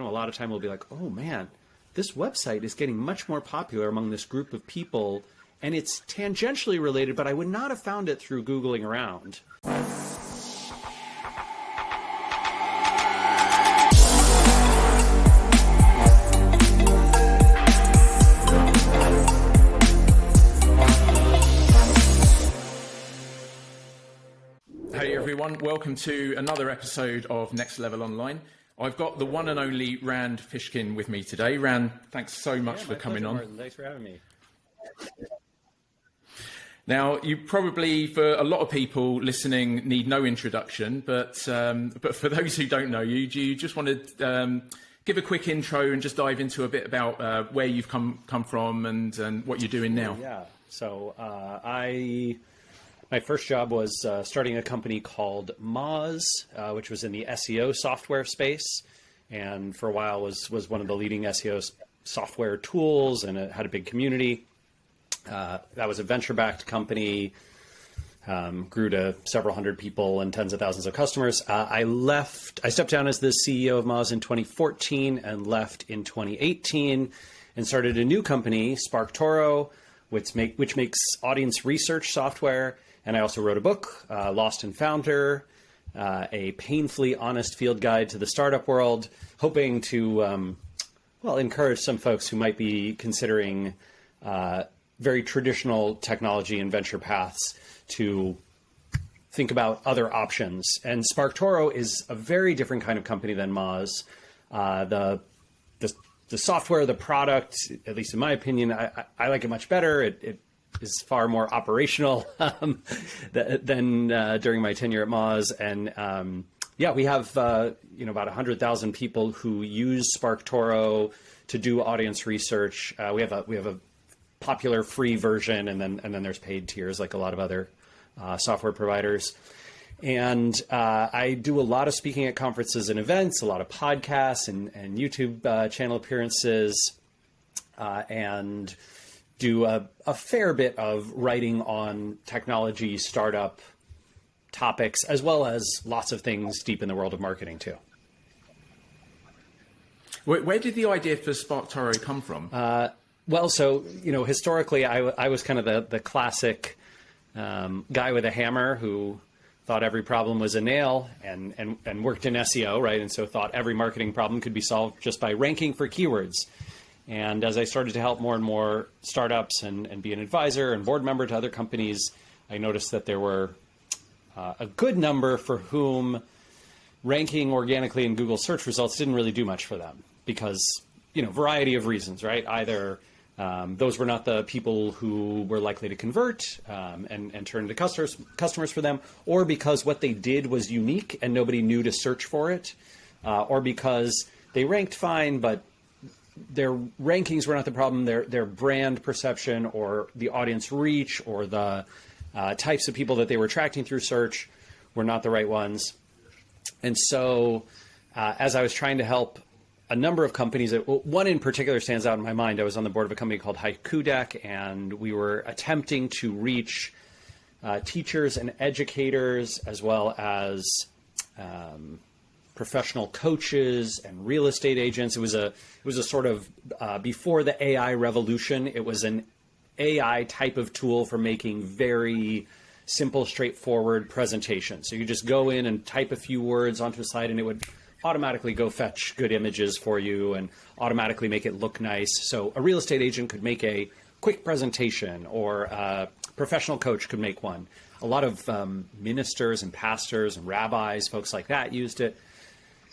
a lot of time we'll be like, oh man, this website is getting much more popular among this group of people, and it's tangentially related, but I would not have found it through Googling around. Hey everyone, welcome to another episode of Nxt Level Online. I've got the one and only Rand Fishkin with me today. Rand, thanks so much for coming on. Martin. Thanks for having me. Now, you probably, for a lot of people listening, need no introduction, but for those who don't know you, do you just want to give a quick intro and just dive into a bit about where you've come from and what you're doing now? Yeah, so my first job was starting a company called Moz, which was in the SEO software space, and for a while was one of the leading SEO software tools, and it had a big community. That was a venture-backed company, grew to several hundred people and tens of thousands of customers. I stepped down as the CEO of Moz in 2014 and left in 2018 and started a new company, SparkToro, which makes audience research software. And I also wrote a book, Lost and Founder, a painfully honest field guide to the startup world, hoping to, encourage some folks who might be considering very traditional technology and venture paths to think about other options. And SparkToro is a very different kind of company than Moz. The software, the product, at least in my opinion, I like it much better. It is far more operational than during my tenure at Moz. And we have about 100,000 people who use SparkToro to do audience research. We have a popular free version, and then there's paid tiers like a lot of other software providers. And I do a lot of speaking at conferences and events, a lot of podcasts and YouTube channel appearances, and do a fair bit of writing on technology, startup topics, as well as lots of things deep in the world of marketing too. Where did the idea for SparkToro come from? Historically, I was kind of the classic guy with a hammer who thought every problem was a nail and worked in SEO, right? And so thought every marketing problem could be solved just by ranking for keywords. And as I started to help more and more startups and be an advisor and board member to other companies, I noticed that there were a good number for whom ranking organically in Google search results didn't really do much for them because, variety of reasons, right? Either those were not the people who were likely to convert and turn into customers for them, or because what they did was unique and nobody knew to search for it, or because they ranked fine, but their rankings were not the problem. Their brand perception or the audience reach or the types of people that they were attracting through search were not the right ones. And so as I was trying to help a number of companies, one in particular stands out in my mind. I was on the board of a company called Haiku Deck, and we were attempting to reach teachers and educators as well as professional coaches and real estate agents. It was a sort of before the AI revolution. It was an AI type of tool for making very simple, straightforward presentations. So you just go in and type a few words onto a slide, and it would automatically go fetch good images for you and automatically make it look nice. So a real estate agent could make a quick presentation, or a professional coach could make one. A lot of ministers and pastors and rabbis, folks like that, used it.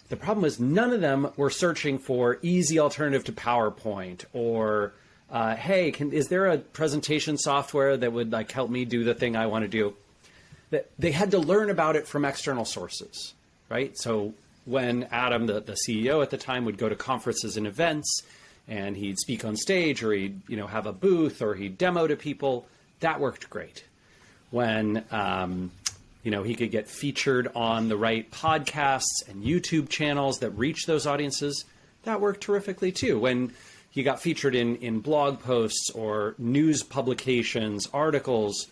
The problem was none of them were searching for easy alternative to PowerPoint or, hey, is there a presentation software that would help me do the thing I want to do? They had to learn about it from external sources, right? So when Adam, the CEO at the time, would go to conferences and events, and he'd speak on stage, or he'd have a booth, or he'd demo to people, that worked great. When he could get featured on the right podcasts and YouTube channels that reach those audiences, that worked terrifically too. When he got featured in blog posts or news publications, articles,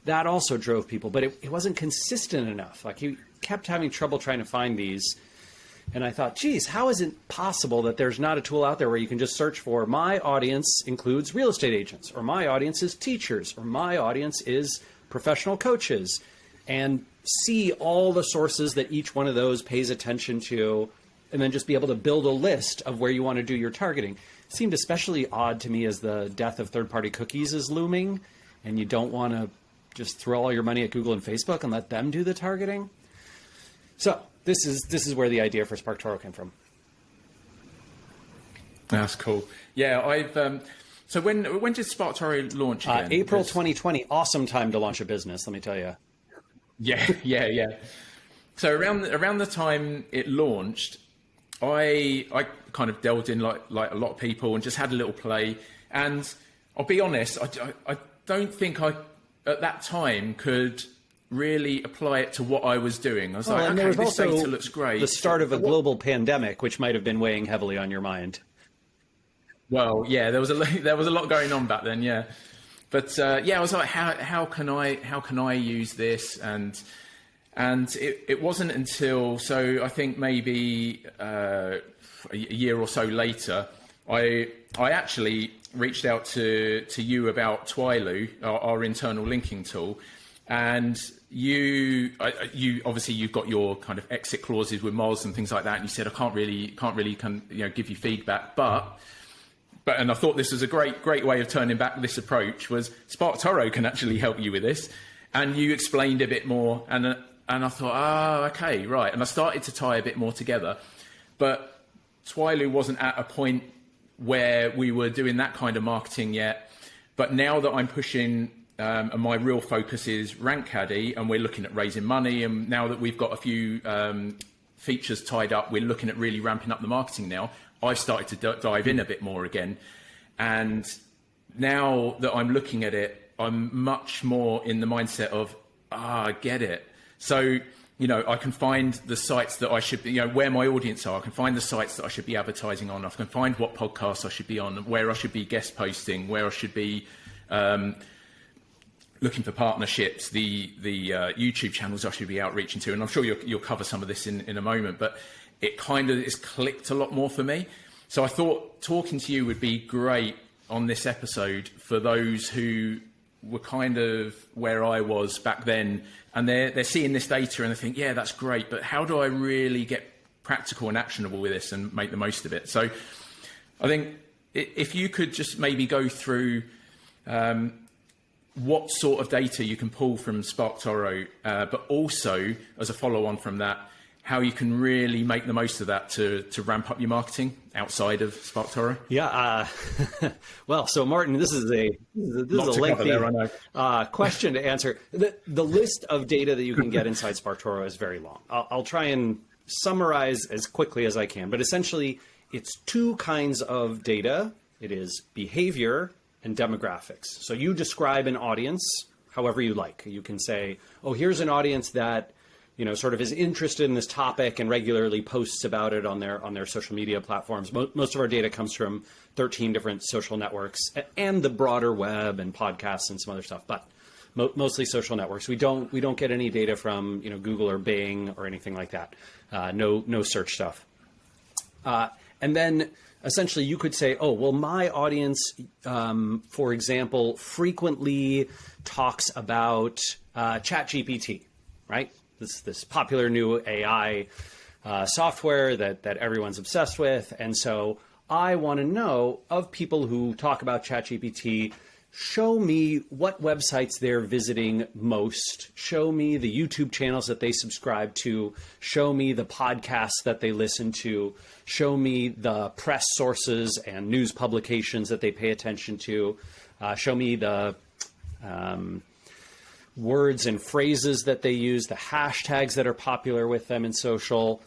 that also drove people, but it wasn't consistent enough. He kept having trouble trying to find these. And I thought, geez, how is it possible that there's not a tool out there where you can just search for my audience includes real estate agents, or my audience is teachers, or my audience is professional coaches, and see all the sources that each one of those pays attention to, and then just be able to build a list of where you want to do your targeting. It seemed especially odd to me as the death of third-party cookies is looming, and you don't want to just throw all your money at Google and Facebook and let them do the targeting. So this is where the idea for SparkToro came from. That's cool. Yeah, I've so when did SparkToro launch again? April 2020. Awesome time to launch a business, let me tell you. Yeah. So around the time it launched, I kind of delved in like a lot of people and just had a little play. And I'll be honest, I don't think I at that time could really apply it to what I was doing. I was like, okay, this data looks great. The start of a global pandemic, which might have been weighing heavily on your mind. Well, yeah, there was a lot going on back then, yeah. But I was like, how can I use this? And it wasn't until, so I think maybe a year or so later, I actually reached out to you about Twilu, our internal linking tool, and you obviously you've got your kind of exit clauses with Moz and things like that, and you said I can't really give you feedback, but and I thought this was a great way of turning back this approach was SparkToro can actually help you with this, and you explained a bit more, and I thought, okay, right, and I started to tie a bit more together, but Twilu wasn't at a point where we were doing that kind of marketing yet, but now that I'm pushing. And my real focus is Rank Caddy, and we're looking at raising money. And now that we've got a few features tied up, we're looking at really ramping up the marketing now. I've started to dive in a bit more again. And now that I'm looking at it, I'm much more in the mindset of, I get it. So, I can find the sites that I should be, where my audience are. I can find the sites that I should be advertising on. I can find what podcasts I should be on, where I should be guest posting, where I should be looking for partnerships, the YouTube channels I should be outreaching to, and I'm sure you'll cover some of this in a moment, but it kind of is clicked a lot more for me. So I thought talking to you would be great on this episode for those who were kind of where I was back then, and they're seeing this data and they think, yeah, that's great, but how do I really get practical and actionable with this and make the most of it? So I think if you could just maybe go through what sort of data you can pull from SparkToro, but also as a follow-on from that, how you can really make the most of that to ramp up your marketing outside of SparkToro. Yeah. Well, so Martin, this is a lengthy question to answer. The list of data that you can get inside SparkToro is very long. I'll try and summarize as quickly as I can, but essentially it's two kinds of data. It is behavior and demographics. So you describe an audience however you like. You can say, oh, here's an audience that, sort of is interested in this topic and regularly posts about it on their social media platforms. Most of our data comes from 13 different social networks and the broader web and podcasts and some other stuff, but mostly social networks. We don't get any data from, Google or Bing or anything like that. No search stuff. And then essentially you could say, oh, well, my audience, for example, frequently talks about ChatGPT, right? This popular new AI software that everyone's obsessed with. And so I want to know of people who talk about ChatGPT, show me what websites they're visiting most, show me the YouTube channels that they subscribe to, show me the podcasts that they listen to, show me the press sources and news publications that they pay attention to, show me the words and phrases that they use, the hashtags that are popular with them in social,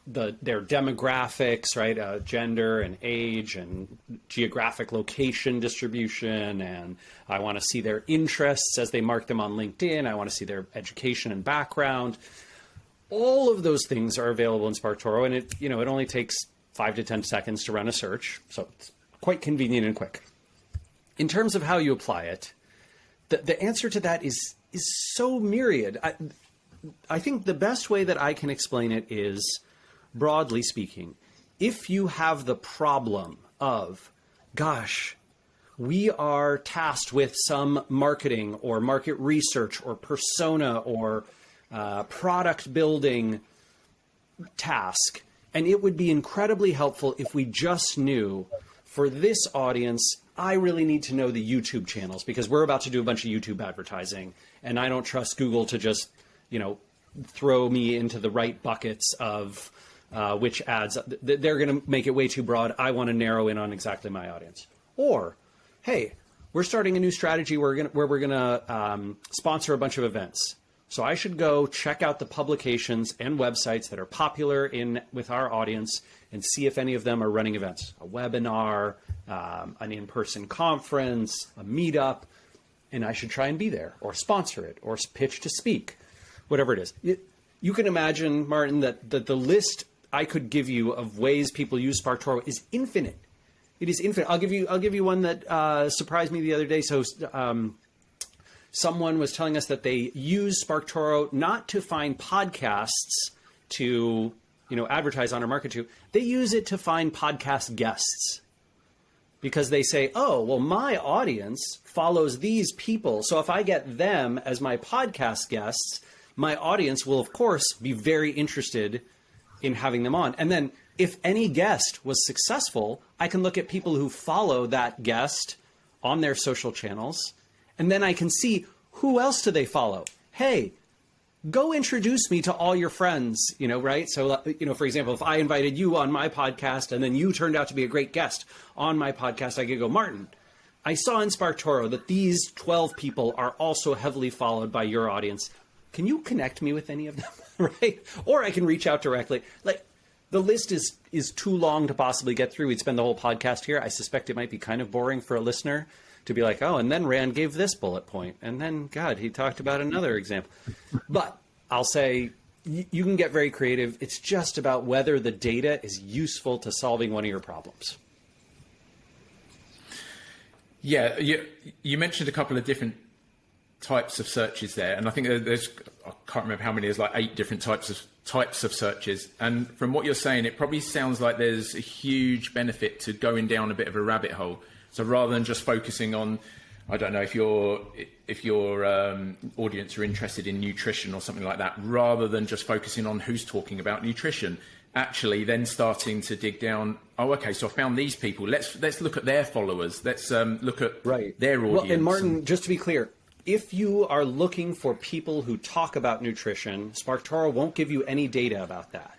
their demographics, right? Gender and age and geographic location distribution. And I want to see their interests as they mark them on LinkedIn. I want to see their education and background. All of those things are available in SparkToro, and it only takes 5 to 10 seconds to run a search. So it's quite convenient and quick. In terms of how you apply it, the answer to that is so myriad. I think the best way that I can explain it is broadly speaking, if you have the problem of, gosh, we are tasked with some marketing or market research or persona or product building task, and it would be incredibly helpful if we just knew, for this audience, I really need to know the YouTube channels because we're about to do a bunch of YouTube advertising, and I don't trust Google to just, throw me into the right buckets of which ads. They're going to make it way too broad. I want to narrow in on exactly my audience. Or, hey, we're starting a new strategy where we're going to sponsor a bunch of events. So I should go check out the publications and websites that are popular with our audience and see if any of them are running events, a webinar, an in-person conference, a meetup, and I should try and be there or sponsor it or pitch to speak, whatever it is. You can imagine, Martin, that the list I could give you of ways people use SparkToro is infinite. It is infinite. I'll give you one that surprised me the other day. So someone was telling us that they use SparkToro not to find podcasts to advertise on or market to. They use it to find podcast guests because they say, oh, well, my audience follows these people. So if I get them as my podcast guests, my audience will, of course, be very interested in having them on. And then if any guest was successful, I can look at people who follow that guest on their social channels, and then I can see who else do they follow. Hey, go introduce me to all your friends, right? So, for example, if I invited you on my podcast and then you turned out to be a great guest on my podcast, I could go, Martin, I saw in SparkToro that these 12 people are also heavily followed by your audience. Can you connect me with any of them, right? Or I can reach out directly. Like, the list is too long to possibly get through. We'd spend the whole podcast here. I suspect it might be kind of boring for a listener to be like, oh, and then Rand gave this bullet point. And then, God, he talked about another example. But I'll say you can get very creative. It's just about whether the data is useful to solving one of your problems. Yeah, you mentioned a couple of different types of searches there, and I think there's, I can't remember how many, there's like 8 different types of searches. And from what you're saying, it probably sounds like there's a huge benefit to going down a bit of a rabbit hole. So rather than just focusing on, I don't know, if your audience are interested in nutrition or something like that, rather than just focusing on who's talking about nutrition, actually then starting to dig down. Oh, okay, so I found these people. Let's look at their followers. Let's look at their audience. Well, and Martin, just to be clear, if you are looking for people who talk about nutrition, SparkToro won't give you any data about that.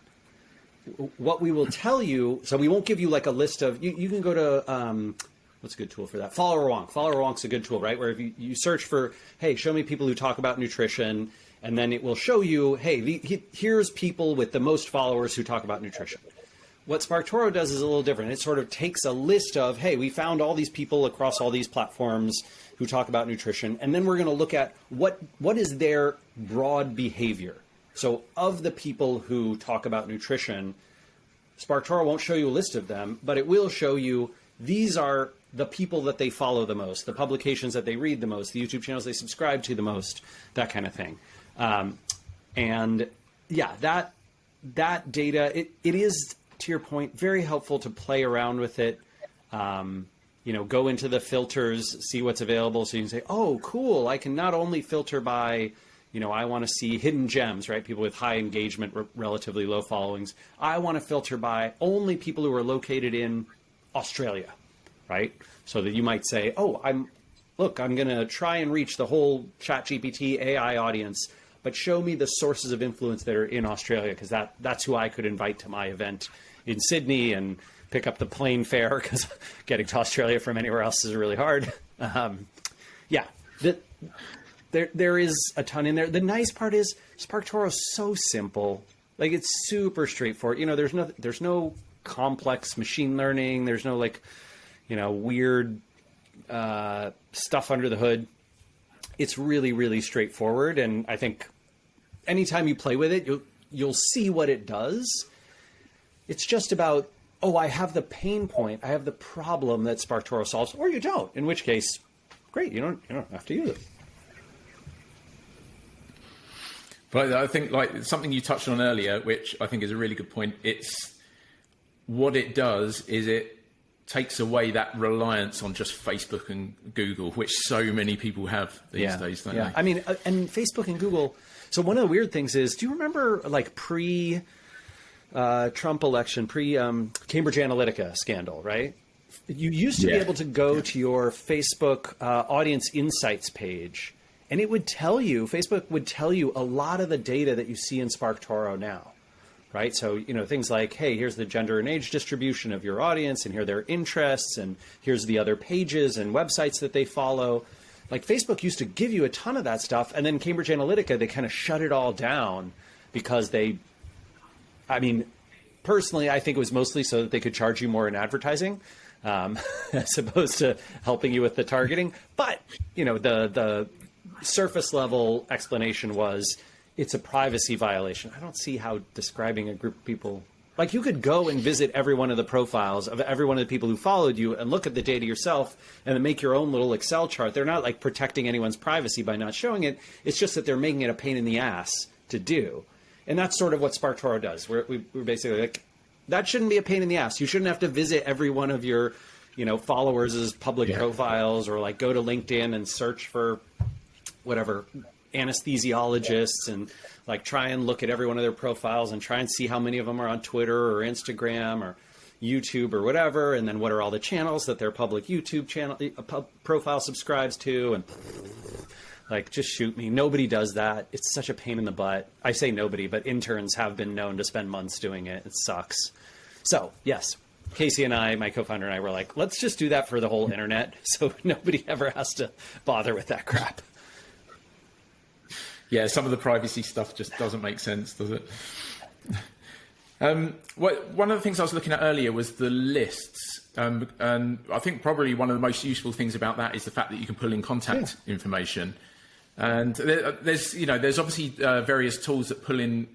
What we will tell you, so we won't give you like a list of, you can go to, what's a good tool for that? Follower Wonk. Follower Wonk's a good tool, right? Where if you search for, hey, show me people who talk about nutrition, and then it will show you, hey, here's people with the most followers who talk about nutrition. What SparkToro does is a little different. It sort of takes a list of, hey, we found all these people across all these platforms who talk about nutrition, and then we're going to look at what is their broad behavior. So of the people who talk about nutrition, SparkToro won't show you a list of them, but it will show you these are the people that they follow the most, the publications that they read the most, the YouTube channels they subscribe to the most, that kind of thing. And yeah, that data, it is, to your point, very helpful to play around with it. Go into the filters, see what's available. So you can say, oh, cool. I can not only filter by, I want to see hidden gems, right? People with high engagement, relatively low followings. I want to filter by only people who are located in Australia, right? So that you might say, oh, I'm going to try and reach the whole ChatGPT AI audience, but show me the sources of influence that are in Australia, because that's who I could invite to my event in Sydney and pick up the plane fare, because getting to Australia from anywhere else is really hard. There is a ton in there. The nice part is SparkToro is so simple. Like, it's super straightforward. There's no complex machine learning. There's no weird stuff under the hood. It's really, really straightforward. And I think anytime you play with it, you'll see what it does. It's just about, oh, I have the pain point, I have the problem that SparkToro solves, or you don't, in which case, great, you don't have to use it. But I think like something you touched on earlier, which I think is a really good point. It's what it does is it takes away that reliance on just Facebook and Google, which so many people have these days, don't they? I mean, and Facebook and Google. So one of the weird things is, do you remember like Trump election, Cambridge Analytica scandal, right? You used to be able to go to your Facebook audience insights page, and it would tell you, Facebook would tell you a lot of the data that you see in SparkToro now, right? So, you know, things like, hey, here's the gender and age distribution of your audience, and here are their interests, and here's the other pages and websites that they follow. Like Facebook used to give you a ton of that stuff, and then Cambridge Analytica, they kind of shut it all down because personally, I think it was mostly so that they could charge you more in advertising, as opposed to helping you with the targeting. But, you know, the surface level explanation was it's a privacy violation. I don't see how describing a group of people, like you could go and visit every one of the profiles of every one of the people who followed you and look at the data yourself and then make your own little Excel chart. They're not like protecting anyone's privacy by not showing it. It's just that they're making it a pain in the ass to do. And that's sort of what SparkToro does. We're basically like, that shouldn't be a pain in the ass. You shouldn't have to visit every one of your, you know, followers' public profiles, or like go to LinkedIn and search for whatever anesthesiologists and like try and look at every one of their profiles and try and see how many of them are on Twitter or Instagram or YouTube or whatever. And then what are all the channels that their public YouTube channel profile subscribes to, and like, just shoot me. Nobody does that. It's such a pain in the butt. I say nobody, but interns have been known to spend months doing it. It sucks. So yes, Casey and I, my co-founder and I, were like, let's just do that for the whole internet, so nobody ever has to bother with that crap. Yeah, some of the privacy stuff just doesn't make sense, does it? One of the things I was looking at earlier was the lists. And I think probably one of the most useful things about that is the fact that you can pull in contact information. And there's obviously various tools that pull in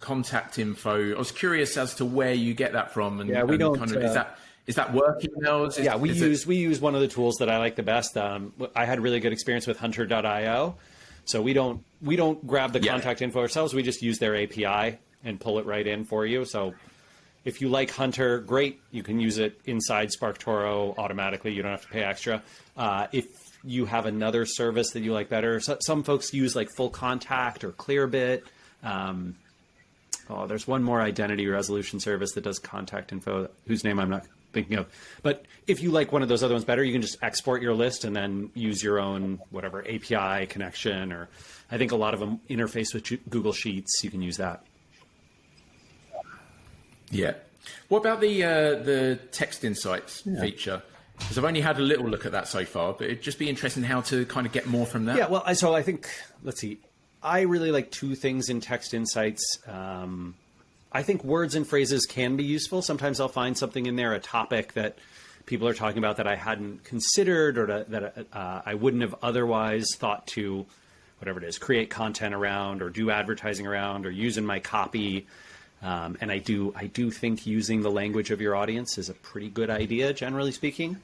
contact info. I was curious as to where you get that from. And, we don't. Kind of, is that work emails? We use one of the tools that I like the best. I had really good experience with Hunter.io. So we don't grab the contact info ourselves. We just use their API and pull it right in for you. So if you like Hunter, great. You can use it inside SparkToro automatically. You don't have to pay extra. If you have another service that you like better, some folks use like Full Contact or Clearbit. There's one more identity resolution service that does contact info, whose name I'm not thinking of. But if you like one of those other ones better, you can just export your list and then use your own whatever API connection, or I think a lot of them interface with Google Sheets. You can use that. Yeah. What about the text insights feature? Because I've only had a little look at that so far, but it'd just be interesting how to kind of get more from that. Yeah, well, so I think, let's see. I really like two things in text insights. I think words and phrases can be useful. Sometimes I'll find something in there, a topic that people are talking about that I hadn't considered, or that I wouldn't have otherwise thought to, whatever it is, create content around or do advertising around or use in my copy. And I do think using the language of your audience is a pretty good idea, generally speaking.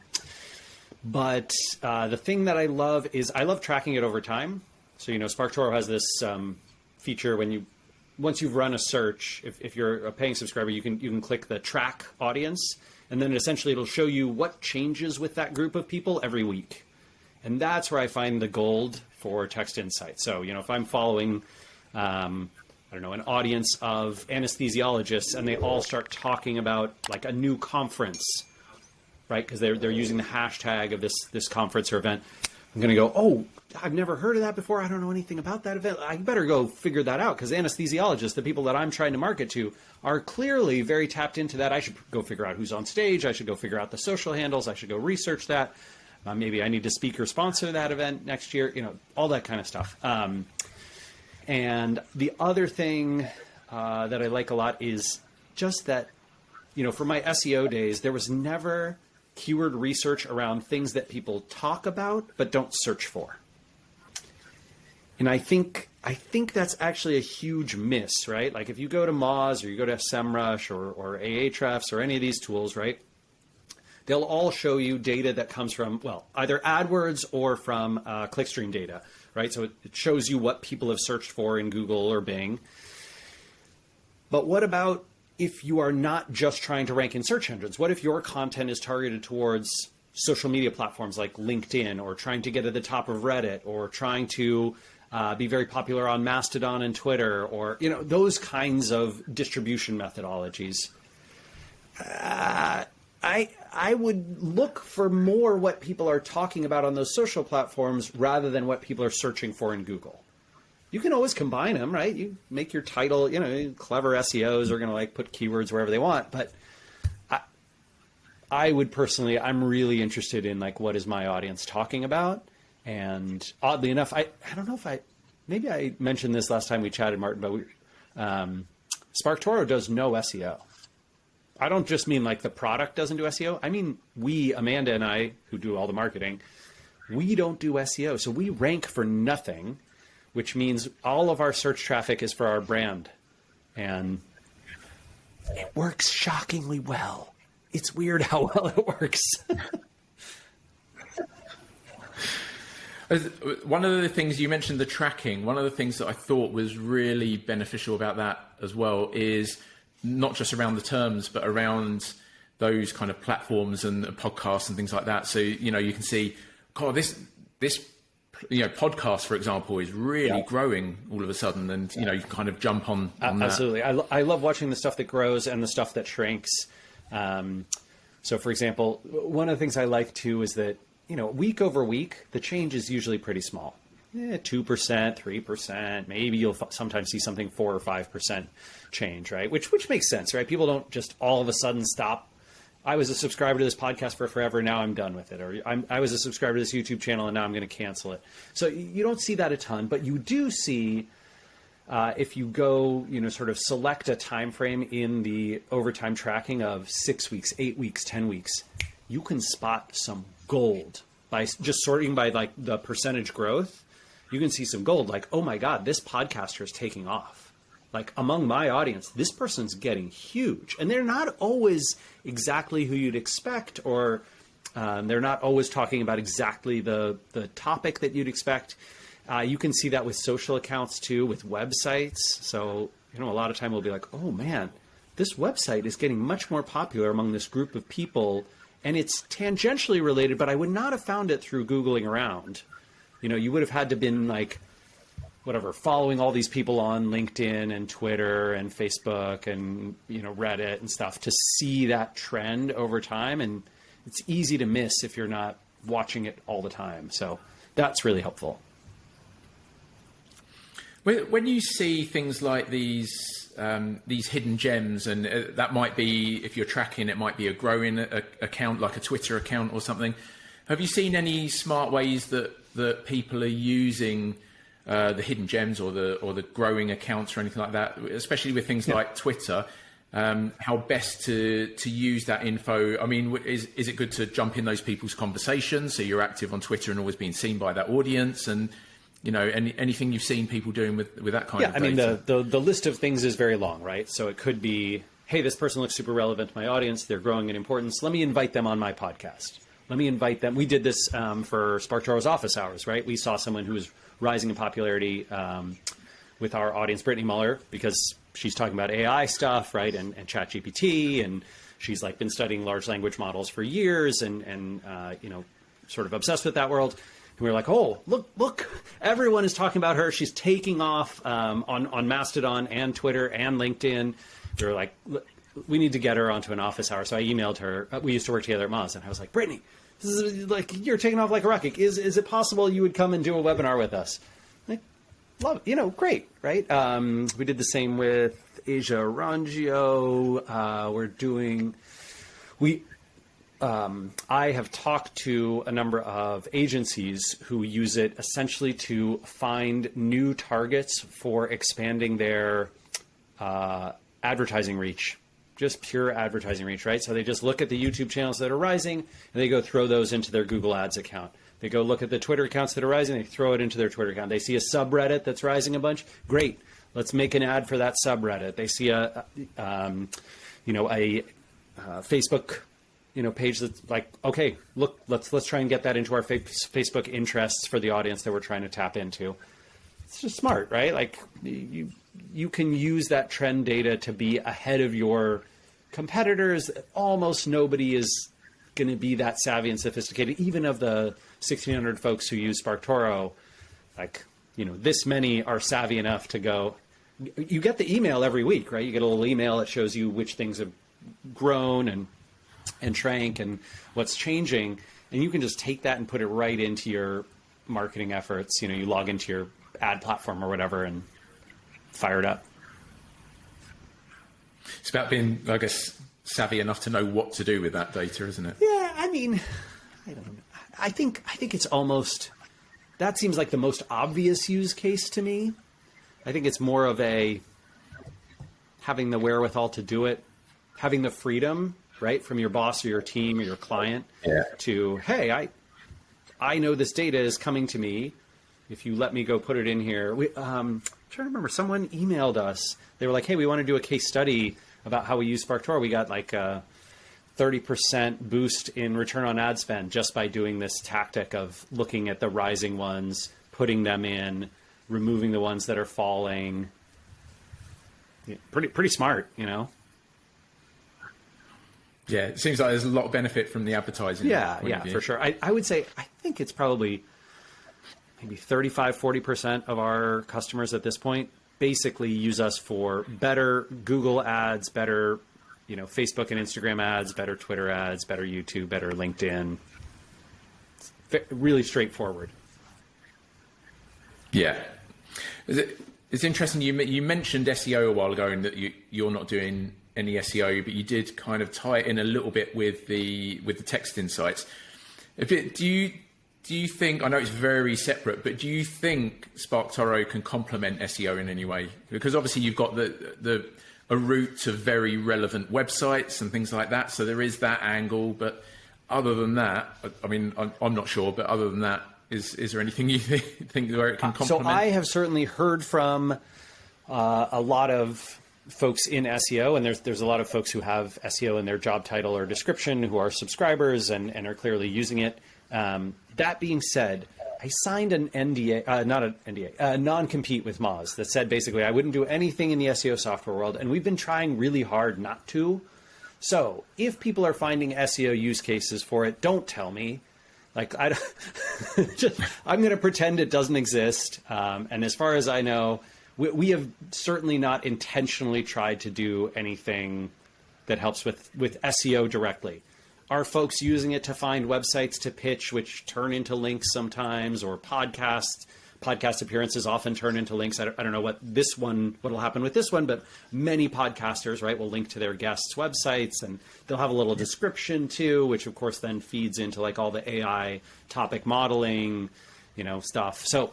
But the thing that I love is I love tracking it over time. So, SparkToro has this feature once you've run a search, if you're a paying subscriber, you can click the track audience, and then essentially it'll show you what changes with that group of people every week. And that's where I find the gold for text insights. So, if I'm following, an audience of anesthesiologists, and they all start talking about like a new conference, right? Because they're using the hashtag of this conference or event. I'm going to go, oh, I've never heard of that before. I don't know anything about that event. I better go figure that out, because anesthesiologists, the people that I'm trying to market to, are clearly very tapped into that. I should go figure out who's on stage. I should go figure out the social handles. I should go research that. Maybe I need to speaker sponsor that event next year, all that kind of stuff. And the other thing that I like a lot is just that, for my SEO days, there was never keyword research around things that people talk about but don't search for. And I think that's actually a huge miss, right? Like if you go to Moz or you go to SEMrush or Ahrefs or any of these tools, right? they'll all show you data that comes from, well, either AdWords or from clickstream data, right? So it shows you what people have searched for in Google or Bing. But what about if you are not just trying to rank in search engines? What if your content is targeted towards social media platforms like LinkedIn, or trying to get at the top of Reddit, or trying to be very popular on Mastodon and Twitter, or those kinds of distribution methodologies? I would look for more what people are talking about on those social platforms rather than what people are searching for in Google. You can always combine them, right? You make your title, clever SEOs are going to put keywords wherever they want. But I would personally, I'm really interested in what is my audience talking about. And oddly enough, I don't know if maybe I mentioned this last time we chatted, Martin, but SparkToro does no SEO. I don't just mean the product doesn't do SEO. I mean, Amanda and I, who do all the marketing, we don't do SEO. So we rank for nothing, which means all of our search traffic is for our brand. And it works shockingly well. It's weird how well it works. One of the things you mentioned, the tracking, one of the things that I thought was really beneficial about that as well is not just around the terms, but around those kind of platforms and podcasts and things like that. So, you can see, God, this podcast, for example, is really growing all of a sudden. And, you can kind of jump on that. Absolutely. I love watching the stuff that grows and the stuff that shrinks. So, for example, one of the things I like too is that, week over week, the change is usually pretty small. 2%, 3%, maybe you'll sometimes see something 4 or 5% change, right? Which makes sense, right? People don't just all of a sudden stop. I was a subscriber to this podcast for forever, now I'm done with it. Or I was a subscriber to this YouTube channel and now I'm going to cancel it. So you don't see that a ton, but you do see, if you go, sort of select a time frame in the overtime tracking of 6 weeks, 8 weeks, 10 weeks, you can spot some gold by just sorting by the percentage growth. You can see some gold, oh my God, this podcaster is taking off. Among my audience, this person's getting huge. And they're not always exactly who you'd expect, or they're not always talking about exactly the topic that you'd expect. You can see that with social accounts too, with websites. So, a lot of time we'll be like, oh man, this website is getting much more popular among this group of people, and it's tangentially related, but I would not have found it through Googling around. You would have had to been following all these people on LinkedIn and Twitter and Facebook and, Reddit and stuff to see that trend over time. And it's easy to miss if you're not watching it all the time. So that's really helpful. When you see things like these hidden gems, and that might be, if you're tracking, it might be a growing account, like a Twitter account or something. Have you seen any smart ways that people are using the hidden gems or the growing accounts or anything like that, especially with things like Twitter? How best to use that info? I mean, is it good to jump in those people's conversations so you're active on Twitter and always being seen by that audience? And anything you've seen people doing with that kind of data? Yeah, I mean, the list of things is very long, right? So it could be, hey, this person looks super relevant to my audience. They're growing in importance. Let me invite them on my podcast. Let me invite them. We did this for SparkToro's office hours, right? We saw someone who was rising in popularity with our audience, Brittany Muller, because she's talking about AI stuff, right? And ChatGPT, and she's been studying large language models for years and sort of obsessed with that world. And we were like, oh, look, everyone is talking about her. She's taking off on Mastodon and Twitter and LinkedIn. We were like, we need to get her onto an office hour. So I emailed her. We used to work together at Moz, and I was like, Brittany, this is you're taking off like a rocket. Is it possible you would come and do a webinar with us? Love it. Great, right? We did the same with Asia Rangio. I have talked to a number of agencies who use it essentially to find new targets for expanding their advertising reach. Just pure advertising reach, right? So they just look at the YouTube channels that are rising, and they go throw those into their Google Ads account. They go look at the Twitter accounts that are rising, they throw it into their Twitter account. They see a subreddit that's rising a bunch. Great, let's make an ad for that subreddit. They see a Facebook page that's like, okay, look, let's try and get that into our Facebook interests for the audience that we're trying to tap into. It's just smart, right? Like you can use that trend data to be ahead of your competitors. Almost nobody is going to be that savvy and sophisticated. Even of the 1,600 folks who use SparkToro, like, this many are savvy enough to go. You get the email every week, right? You get a little email that shows you which things have grown and shrank and what's changing. And you can just take that and put it right into your marketing efforts. You log into your ad platform or whatever and fire it up. It's about being, I guess, savvy enough to know what to do with that data, isn't it? Yeah, I mean, I don't know. I think it's almost, that seems like the most obvious use case to me. I think it's more of having the wherewithal to do it, having the freedom, right, from your boss or your team or your client to, hey, I know this data is coming to me. If you let me go put it in here. I'm trying to remember, someone emailed us. They were like, hey, we want to do a case study about how we use SparkToro. We got like a 30% boost in return on ad spend just by doing this tactic of looking at the rising ones, putting them in, removing the ones that are falling. Yeah, pretty smart, Yeah, it seems like there's a lot of benefit from the advertising. Yeah, for sure. I would say, I think it's probably maybe 35-40% of our customers at this point basically use us for better Google ads, better Facebook and Instagram ads, better Twitter ads, better YouTube, better LinkedIn. It's really straightforward. Yeah. It's interesting. You mentioned SEO a while ago and that you're not doing any SEO, but you did kind of tie it in a little bit with the text insights. Do you think, I know it's very separate, but do you think SparkToro can complement SEO in any way? Because obviously you've got a route to very relevant websites and things like that. So there is that angle. But other than that, I mean, I'm not sure, but other than that, is there anything you think where it can complement? So I have certainly heard from a lot of folks in SEO, and there's a lot of folks who have SEO in their job title or description who are subscribers and are clearly using it. That being said, I signed an NDA, not an NDA, a non-compete with Moz that said basically I wouldn't do anything in the SEO software world, and we've been trying really hard not to. So if people are finding SEO use cases for it, don't tell me. Like I'm going to pretend it doesn't exist. And as far as I know, we have certainly not intentionally tried to do anything that helps with SEO directly. Are folks using it to find websites to pitch, which turn into links sometimes, or podcast appearances often turn into links? I don't know what'll happen with this one, but many podcasters, right, will link to their guests' websites, and they'll have a little description too, which of course then feeds into like all the AI topic modeling, stuff. So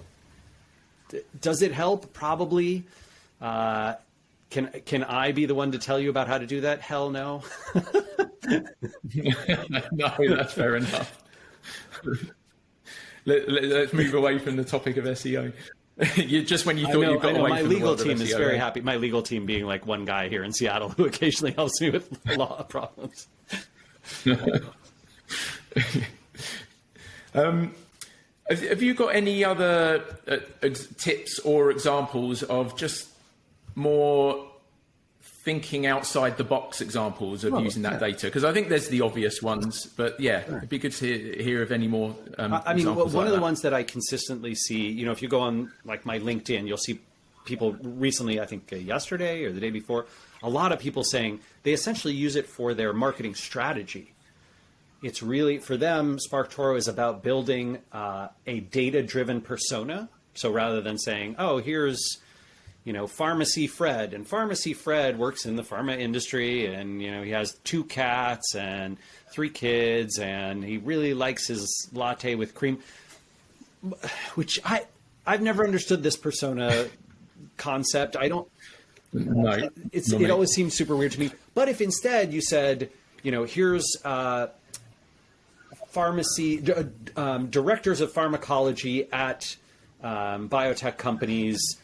does it help? Probably. Can I be the one to tell you about how to do that? Hell no. No, that's fair enough. Let's move away from the topic of SEO. Just when you thought you got away my from legal the team SEO, is very happy. My legal team being like one guy here in Seattle who occasionally helps me with law problems. Have you got any other tips or examples of just more thinking outside the box examples of using that data? Because I think there's the obvious ones, but it'd be good to hear of any more I mean, one of the ones that I consistently see, if you go on like my LinkedIn, you'll see people recently, I think yesterday or the day before, a lot of people saying they essentially use it for their marketing strategy. It's really, for them, SparkToro is about building a data-driven persona. So rather than saying, oh, here's Pharmacy Fred, and Pharmacy Fred works in the pharma industry, and he has 2 cats and 3 kids, and he really likes his latte with cream. Which I've never understood this persona concept. I don't. No, it always seems super weird to me. But if instead you said, here's pharmacy directors of pharmacology at biotech companies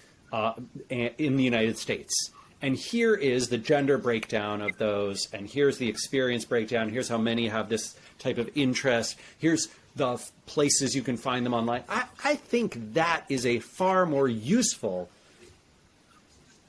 in the United States, And here is the gender breakdown of those, and here's the experience breakdown. Here's how many have this type of interest. Here's the places you can find them online. I think that is a far more useful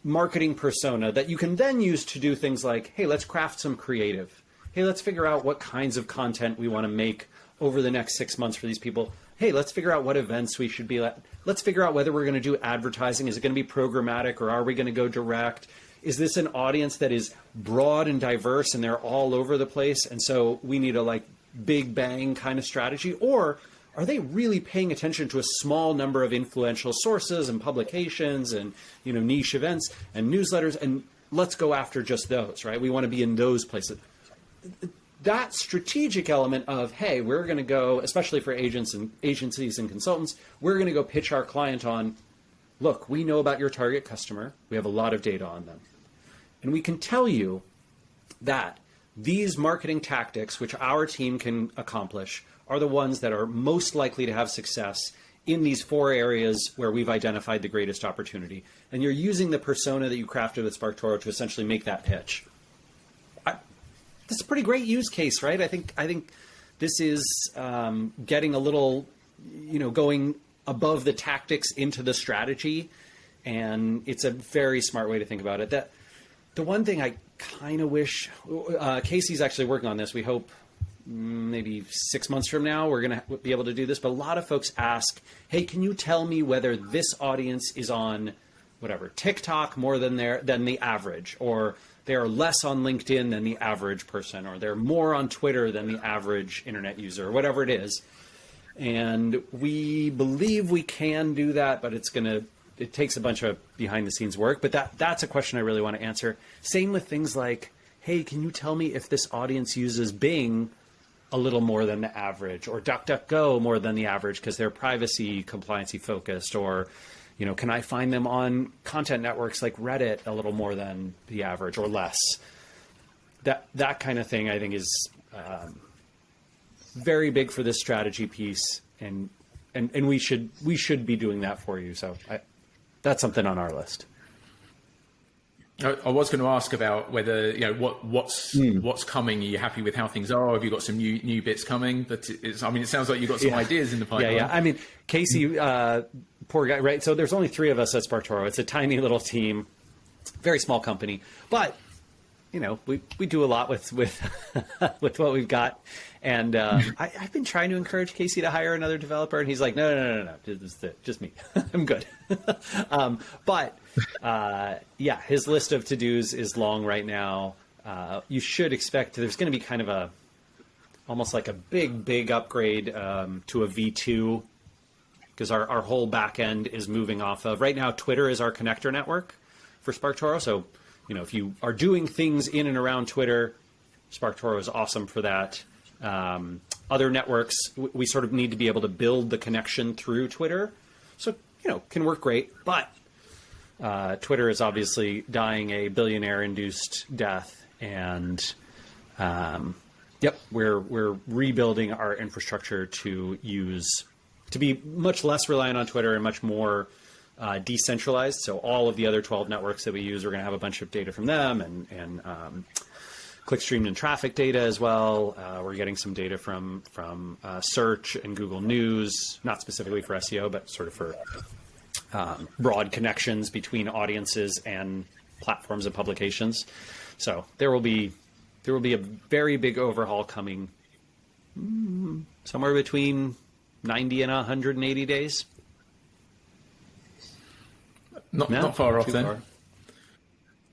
marketing persona that you can then use to do things like, hey, let's craft some creative. Hey, let's figure out what kinds of content we want to make over the next 6 months for these people. Hey, let's figure out what events we should be at. Let's figure out whether we're going to do advertising. Is it going to be programmatic, or are we going to go direct? Is this an audience that is broad and diverse and they're all over the place, and so we need a like big bang kind of strategy? Or are they really paying attention to a small number of influential sources and publications and, you know, niche events and newsletters, and let's go after just those, right? We want to be in those places. That strategic element of, hey, we're going to go, especially for agents and agencies and consultants, we're going to go pitch our client on, look, we know about your target customer. We have a lot of data on them. And we can tell you that these marketing tactics, which our team can accomplish, are the ones that are most likely to have success in these 4 areas where we've identified the greatest opportunity. And you're using the persona that you crafted with SparkToro to essentially make that pitch. That's a pretty great use case, right? I think this is getting a little, you know, going above the tactics into the strategy, and it's a very smart way to think about it. That the one thing I kind of wish, Casey's actually working on this. We hope maybe 6 months from now we're going to be able to do this. But a lot of folks ask, hey, can you tell me whether this audience is on whatever TikTok more than the average, or they are less on LinkedIn than the average person, or they're more on Twitter than the average internet user, or whatever it is. And we believe we can do that, but it takes a bunch of behind the scenes work. But that's a question I really want to answer. Same with things like, hey, can you tell me if this audience uses Bing a little more than the average, or DuckDuckGo more than the average because they're privacy compliancy focused, or, you know, can I find them on content networks like Reddit a little more than the average or less? That kind of thing I think is very big for this strategy piece, and we should be doing that for you. So that's something on our list. I was going to ask about whether, you know, what's coming. Are you happy with how things are? Have you got some new bits coming? But it sounds like you've got some ideas in the pipeline. Yeah. I mean, Casey, poor guy, right? So there's only 3 of us at SparkToro. It's a tiny little team, very small company, but you know, we do a lot with with what we've got. And I've been trying to encourage Casey to hire another developer, and he's like, no, just me. I'm good. But his list of to-dos is long right now. You should expect there's going to be kind of almost like a big upgrade to a V2, because our whole back end is moving off of, right now, Twitter is our connector network for SparkToro. So, you know, if you are doing things in and around Twitter, SparkToro is awesome for that. Other networks, we sort of need to be able to build the connection through Twitter. So, you know, can work great. But Twitter is obviously dying a billionaire-induced death. And, we're rebuilding our infrastructure to be much less reliant on Twitter and much more decentralized. So all of the other 12 networks that we use, we're going to have a bunch of data from them, and clickstream and traffic data as well. We're getting some data from search and Google News, not specifically for SEO, but sort of for broad connections between audiences and platforms and publications. So there will be a very big overhaul coming somewhere between 90 and 180 days. Not far off then. Far.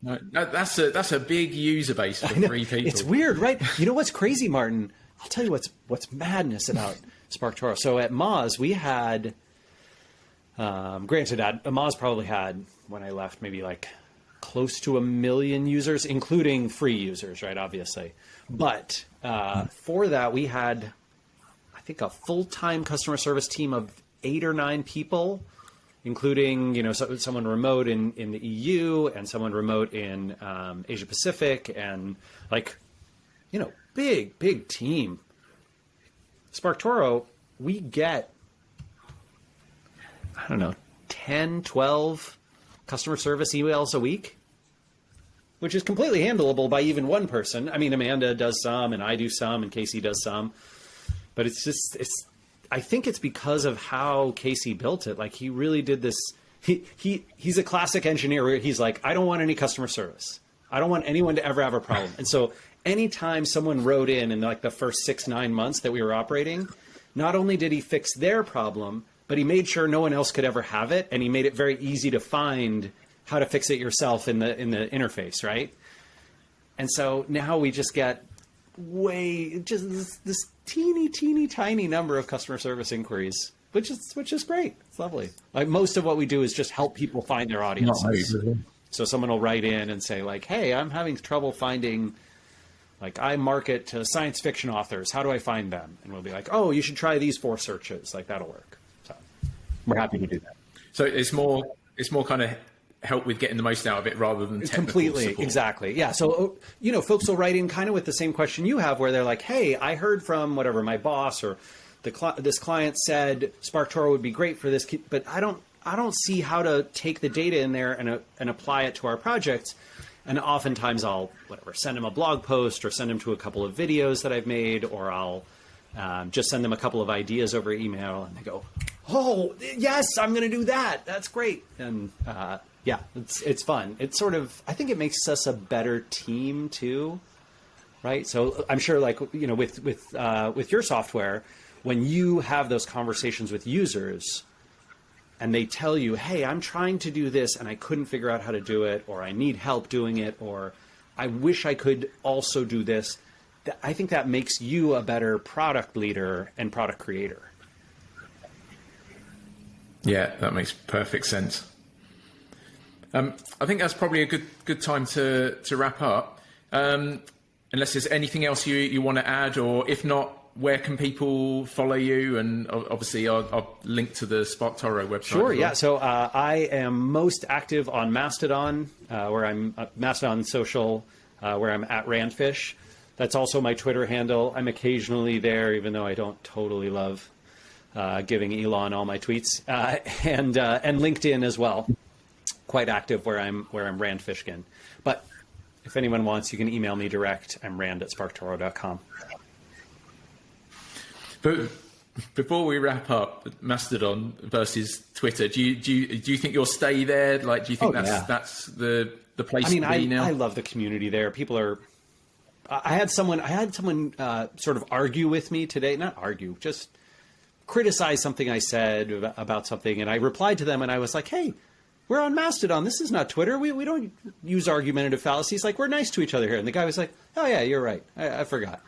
No, that's a big user base for 3 people. It's weird, right? You know what's crazy, Martin? I'll tell you what's madness about SparkToro. So at Moz, we had, granted, Moz probably had, when I left, maybe like close to 1 million users, including free users, right? Obviously. But for that, we had, I think, a full-time customer service team of 8 or 9 people, including, you know, someone remote in the EU and someone remote in Asia Pacific, and like, you know, big team. SparkToro, we get, I don't know, 10, 12 customer service emails a week. which is completely handleable by even one person. I mean, Amanda does some, and I do some, and Casey does some. But I think it's because of how Casey built it. Like, he really did this. He's a classic engineer where he's like, I don't want any customer service. I don't want anyone to ever have a problem. And so anytime someone wrote in like the first 6-9 months that we were operating, not only did he fix their problem, but he made sure no one else could ever have it. And he made it very easy to find how to fix it yourself in the interface, right? And so now we just get this teeny tiny number of customer service inquiries, which is great. It's lovely. Like, most of what we do is just help people find their audiences. So someone will write in and say, like, hey, I'm having trouble finding, like, I market to science fiction authors. How do I find them? And we'll be like, oh, you should try these 4 searches. Like, that'll work. So we're happy to do that. So it's more kind of help with getting the most out of it rather than technical completely support. Exactly. Yeah. So, folks will write in kind of with the same question you have, where they're like, hey, I heard from whatever, my boss or this client said SparkToro would be great for this, but I don't see how to take the data in there and apply it to our projects. And oftentimes I'll send them a blog post or send them to a couple of videos that I've made, or I'll just send them a couple of ideas over email, and they go, oh yes, I'm going to do that. That's great. And yeah, it's fun. It's sort of, I think it makes us a better team too, right? So I'm sure, like, with your software, when you have those conversations with users and they tell you, hey, I'm trying to do this and I couldn't figure out how to do it, or I need help doing it, or I wish I could also do this, I think that makes you a better product leader and product creator. Yeah, that makes perfect sense. I think that's probably a good time to wrap up. Unless there's anything else you want to add, or if not, where can people follow you? And obviously I'll link to the SparkToro website. Sure, as well. yeah. So I am most active on Mastodon, where I'm Mastodon Social, where I'm at Randfish. That's also my Twitter handle. I'm occasionally there, even though I don't totally love giving Elon all my tweets, and LinkedIn as well. Quite active where I'm Rand Fishkin. But if anyone wants, you can email me direct. I'm rand@sparktoro.com. But before we wrap up, Mastodon versus Twitter, do you think you'll stay there? Like, do you think that's the place to be now? I love the community there. People are. I had someone sort of argue with me today. Not argue, just criticize something I said about something, and I replied to them, and I was like, hey, we're on Mastodon. This is not Twitter. We don't use argumentative fallacies. Like, we're nice to each other here. And the guy was like, oh yeah, you're right. I forgot.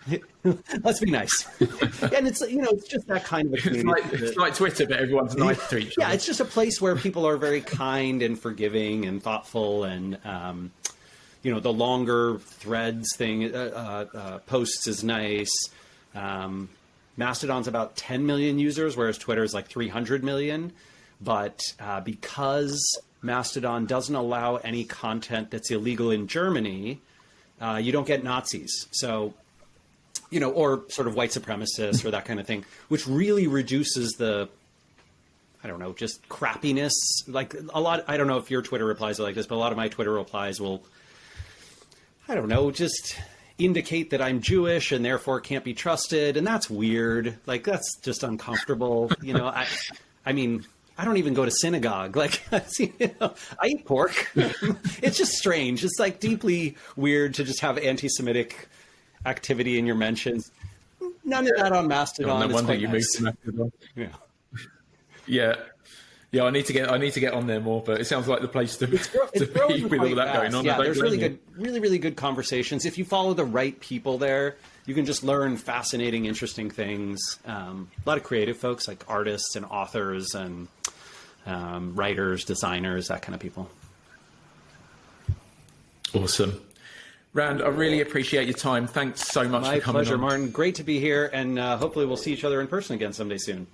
Let's be nice. And it's, it's just that kind of a community. It's like Twitter, but everyone's nice to each other. Yeah, it's just a place where people are very kind and forgiving and thoughtful. And, the longer threads thing, posts is nice. Mastodon's about 10 million users, whereas Twitter is like 300 million. But because Mastodon doesn't allow any content that's illegal in Germany, you don't get Nazis. So, or sort of white supremacists or that kind of thing, which really reduces the, just crappiness. Like a lot, I don't know if your Twitter replies are like this, but a lot of my Twitter replies will, just indicate that I'm Jewish and therefore can't be trusted. And that's weird. Like, that's just uncomfortable. I mean, I don't even go to synagogue. Like, I eat pork. It's just strange. It's like deeply weird to just have anti-Semitic activity in your mentions. None of that on Mastodon. No wonder you moved to Mastodon. Yeah. Yeah. I need to get on there more. But it sounds like the place to be with all that going on. Yeah, there's really good conversations. If you follow the right people there, you can just learn fascinating, interesting things. A lot of creative folks, like artists and authors and writers, designers, that kind of people. Awesome. Rand, I really appreciate your time. Thanks so much for coming on. My pleasure, Martin. Great to be here, and hopefully we'll see each other in person again someday soon.